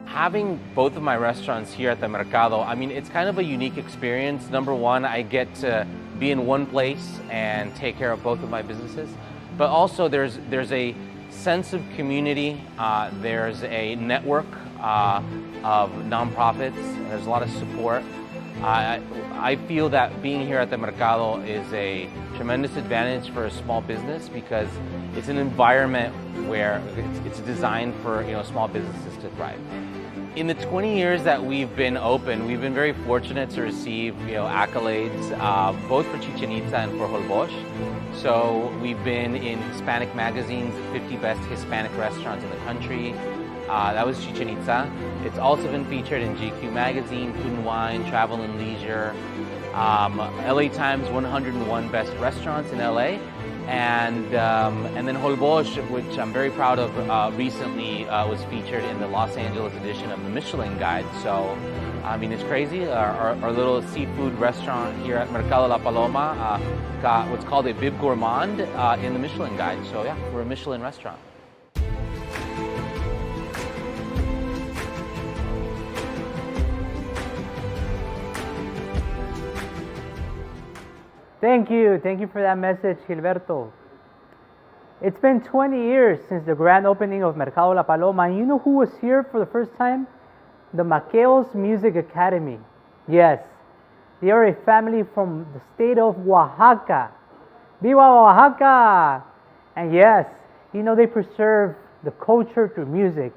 Having both of my restaurants here at the Mercado, it's kind of a unique experience. Number one, I get to be in one place and take care of both of my businesses. But also there's a sense of community, there's a network of nonprofits, there's a lot of support. I feel that being here at the Mercado is a tremendous advantage for a small business because it's an environment where it's designed for small businesses to thrive. In the 20 years that we've been open, we've been very fortunate to receive accolades both for Chichen Itza and for Holbox. So we've been in Hispanic magazines, 50 best Hispanic restaurants in the country. That was Chichen Itza. It's also been featured in GQ magazine, Food and Wine, Travel and Leisure, LA Times 101 best restaurants in LA, and then Holbox, which I'm very proud of, recently was featured in the Los Angeles edition of the Michelin Guide. So, it's crazy. Our little seafood restaurant here at Mercado La Paloma got what's called a Bib Gourmand in the Michelin Guide. So yeah, we're a Michelin restaurant. Thank you for that message, Gilberto. It's been 20 years since the grand opening of Mercado La Paloma, and you know who was here for the first time? The MAQUEOS Music Academy. Yes, they are a family from the state of Oaxaca. Viva Oaxaca! And yes, they preserve the culture through music.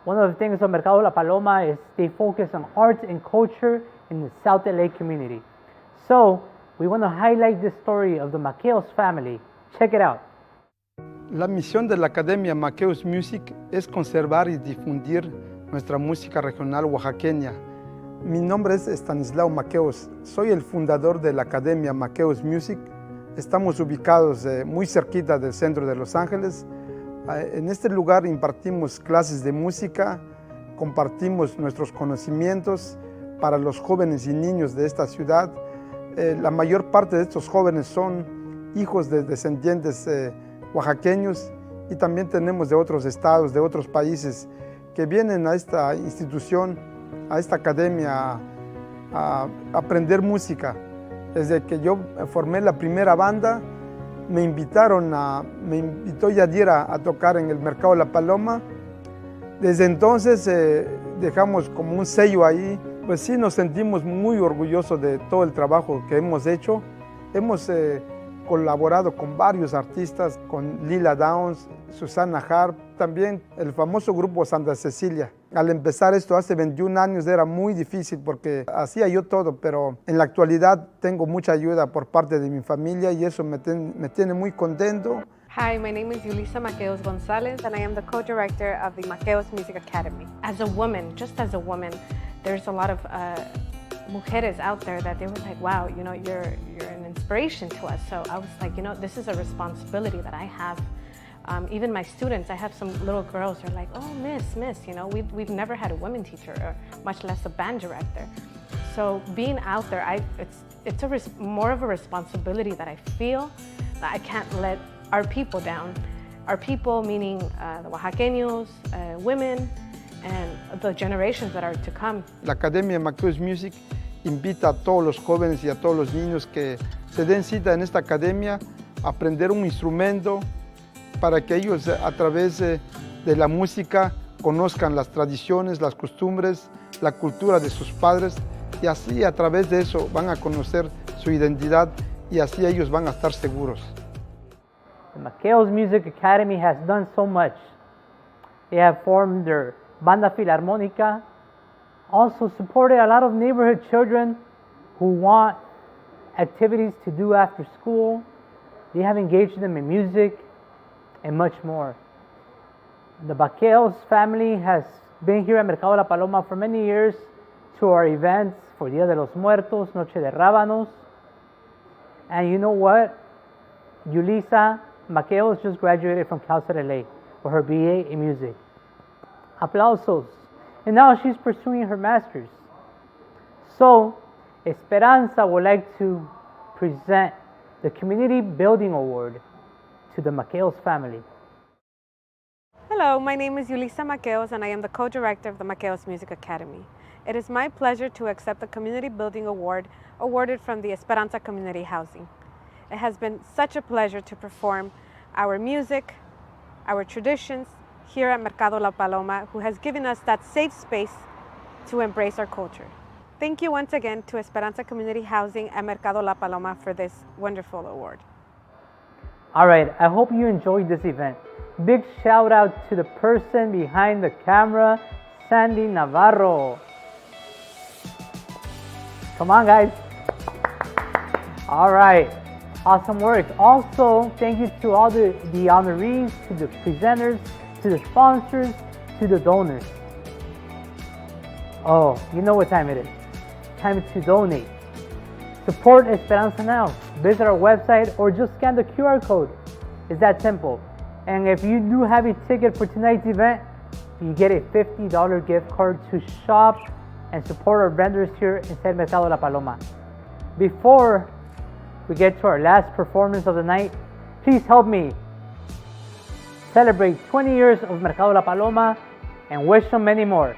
One of the things of Mercado La Paloma is they focus on arts and culture in the South LA community. So, we want to highlight the story of the MAQUEOS family. Check it out. La misión de la Academia MAQUEOS Music es conservar y difundir nuestra música regional oaxaqueña. Mi nombre es ESTANISLAO MAQUEOS, soy el fundador de la Academia MAQUEOS Music. Estamos ubicados muy cerquita del centro de Los Ángeles. En este lugar impartimos clases de música, compartimos nuestros conocimientos para los jóvenes y niños de esta ciudad. La mayor parte de estos jóvenes son hijos de descendientes oaxaqueños y también tenemos de otros estados, de otros países que vienen a esta institución, a esta academia a aprender música. Desde que yo formé la primera banda, me invitó Yadira a tocar en el Mercado La Paloma. Desde entonces dejamos como un sello ahí. Pues sí, nos sentimos muy orgullosos de todo el trabajo que hemos hecho. Hemos colaborado con varios artistas, con Lila Downs, Susana Harp, también el famoso grupo Santa Cecilia. Al empezar esto hace 21 años era muy difícil porque hacía yo todo, pero en la actualidad tengo mucha ayuda por parte de mi familia y eso me tiene muy contento. Hi, my name is Yulisa Maqueos Gonzalez and I am the co-director of the MAQUEOS Music Academy. As a woman, just as a woman, there's a lot of mujeres out there that they were like, wow, you know, you're an inspiration to us. So I was like, you know, this is a responsibility that I have. Even my students, I have some little girls who are like, oh, miss, you know, we've never had a women teacher or much less a band director. So being out there, it's more of a responsibility that I feel that I can't let our people down. Our people, meaning the Oaxaqueños, women, and the generations that are to come. La Academia MAQUEOS Music invita a todos los jóvenes y a todos los niños que se den cita en esta academia a aprender un instrumento para que ellos a través de la música conozcan las tradiciones, las costumbres, la cultura de sus padres y así a través de eso van a conocer su identidad y así ellos van a estar seguros. The MAQUEOS Music Academy has done so much. They have formed their Banda Filarmónica, also supported a lot of neighborhood children who want activities to do after school. They have engaged them in music and much more. The MAQUEOS family has been here at Mercado La Paloma for many years to our events for Dia de los Muertos, Noche de Rábanos. And you know what? Yulisa MAQUEOS just graduated from Cal State LA for her BA in music. Aplausos. And now she's pursuing her master's. So, Esperanza would like to present the Community Building Award to the MAQUEOS family. Hello, my name is Yulisa Maqueos and I am the co-director of the MAQUEOS Music Academy. It is my pleasure to accept the Community Building Award awarded from the Esperanza Community Housing. It has been such a pleasure to perform our music, our traditions, here at Mercado La Paloma, who has given us that safe space to embrace our culture. Thank you once again to Esperanza Community Housing and Mercado La Paloma for this wonderful award. All right, I hope you enjoyed this event. Big shout out to the person behind the camera, Sandy Navarro. Come on, guys. All right, awesome work. Also, thank you to all the honorees, to the presenters, to the sponsors, to the donors. Oh, you know what time it is. Time to donate. Support Esperanza now. Visit our website or just scan the QR code. It's that simple. And if you do have a ticket for tonight's event, you get a $50 gift card to shop and support our vendors here inside Mercado La Paloma. Before we get to our last performance of the night, please help me celebrate 20 years of Mercado La Paloma and wish them many more.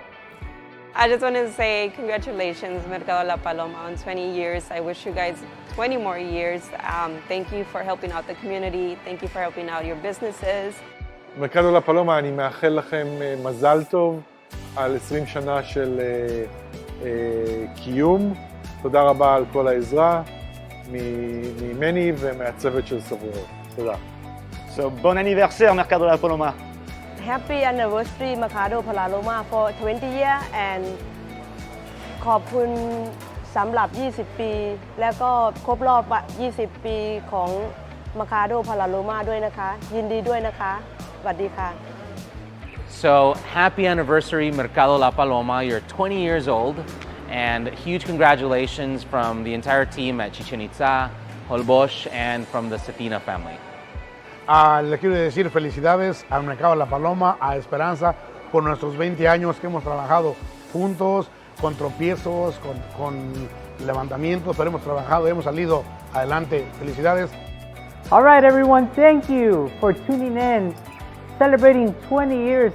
I just want to say congratulations, Mercado La Paloma, on 20 years. I wish you guys 20 more years. Thank you for helping out the community. Thank you for helping out your businesses. מרקדו לה פלומה, אני מאחל לכם מזל טוב על 20 שנה של קיום. תודה רבה על כל העזרה ממני ומהצוות של סבורות. תודה. So, bon anniversaire, Mercado La Paloma. Happy anniversary Mercado La Paloma for 20 years and ขอบคุณสำหรับ 20 ปี แล้วก็ครบรอบ 20 ปีของ Mercado Paloma ด้วยนะคะยินดีด้วยนะคะสวัสดีค่ะ So happy anniversary, Mercado La Paloma. You're 20 years old, and huge congratulations from the entire team at Chichen Itza, Holbox, and from the Cetina family. Le quiero decir felicidades al Mercado La Paloma, a Esperanza, por nuestros 20 años que hemos trabajado juntos, con tropiezos, con levantamientos, pero hemos trabajado y hemos salido adelante. Felicidades. All right, everyone, thank you for tuning in, celebrating 20 years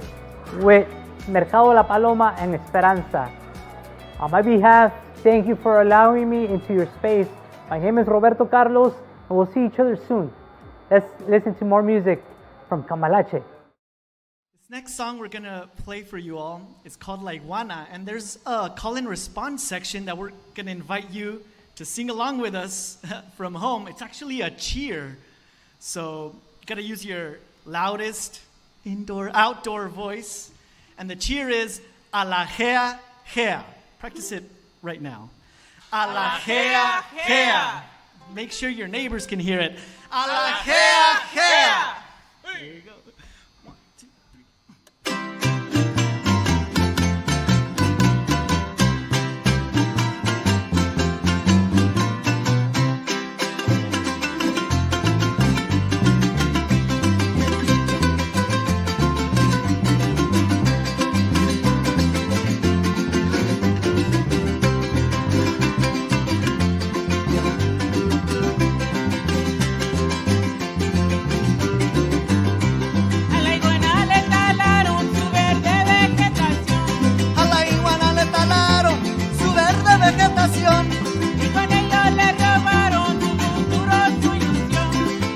with Mercado La Paloma and Esperanza. On my behalf, thank you for allowing me into your space. My name is Roberto Carlos, and we'll see each other soon. Let's listen to more music from CAMBALACHE. This next song we're gonna play for you all is called La Iguana, and there's a call and response section that we're gonna invite you to sing along with us from home. It's actually a cheer, so you gotta use your loudest outdoor voice, and the cheer is a la gea gea. Practice it right now. A la gea gea. Make sure your neighbors can hear it. A la gea gea. There you go. Y con ellos le robaron su futuro, su ilusión.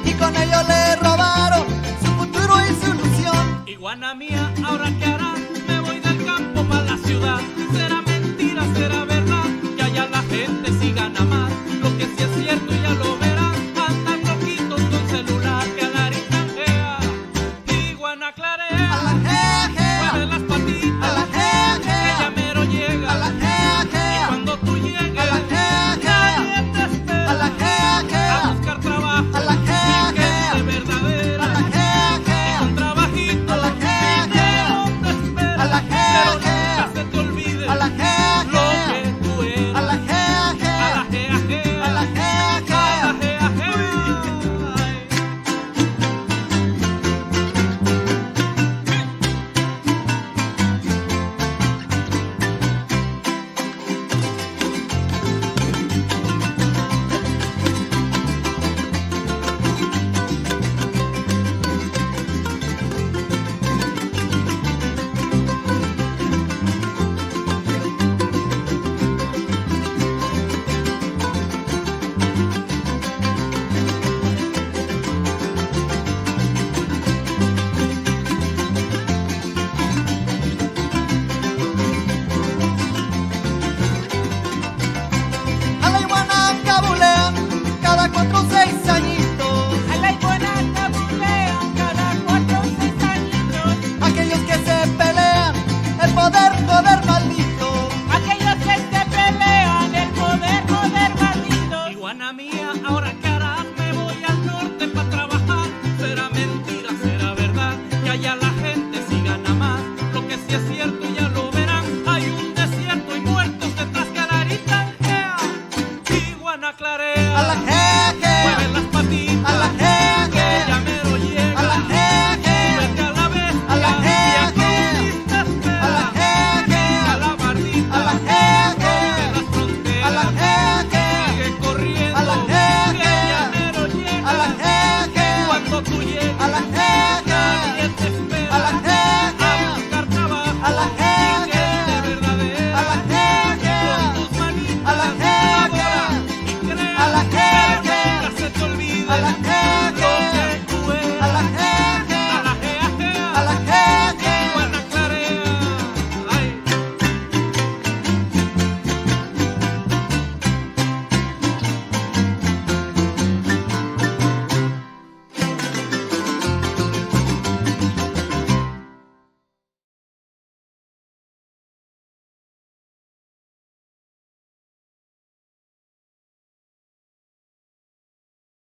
Y con ellos le robaron su futuro y su ilusión. Iguana mía, ¿ahora qué hará? Me voy del campo para la ciudad. Será mentira, será verdad, que allá la gente sí gana más. Lo que sí es cierto ya lo verás, andan loquitos con celular. Que a la ARITSA, iguana clarea, a la gea, gea, mueve las patitas, a la gea, gea, que ya mero llega, a la gea, gea, y cuando tú llegues, a la gea, gea, nadie te espera, a la gea, gea, a buscar trabajo, a la gea, y gea, gente verdadera, a la gea, gea, y con trabajito, a la gea, gea, te espera, a la gea, pero gea, nunca se te olvide a la gea, lo gea, que tú eres, a la gea, gea, a la gea, gea, a la gea, gea, a la gea, gea. a la iguana cabulean cada 4 o 6 añitos.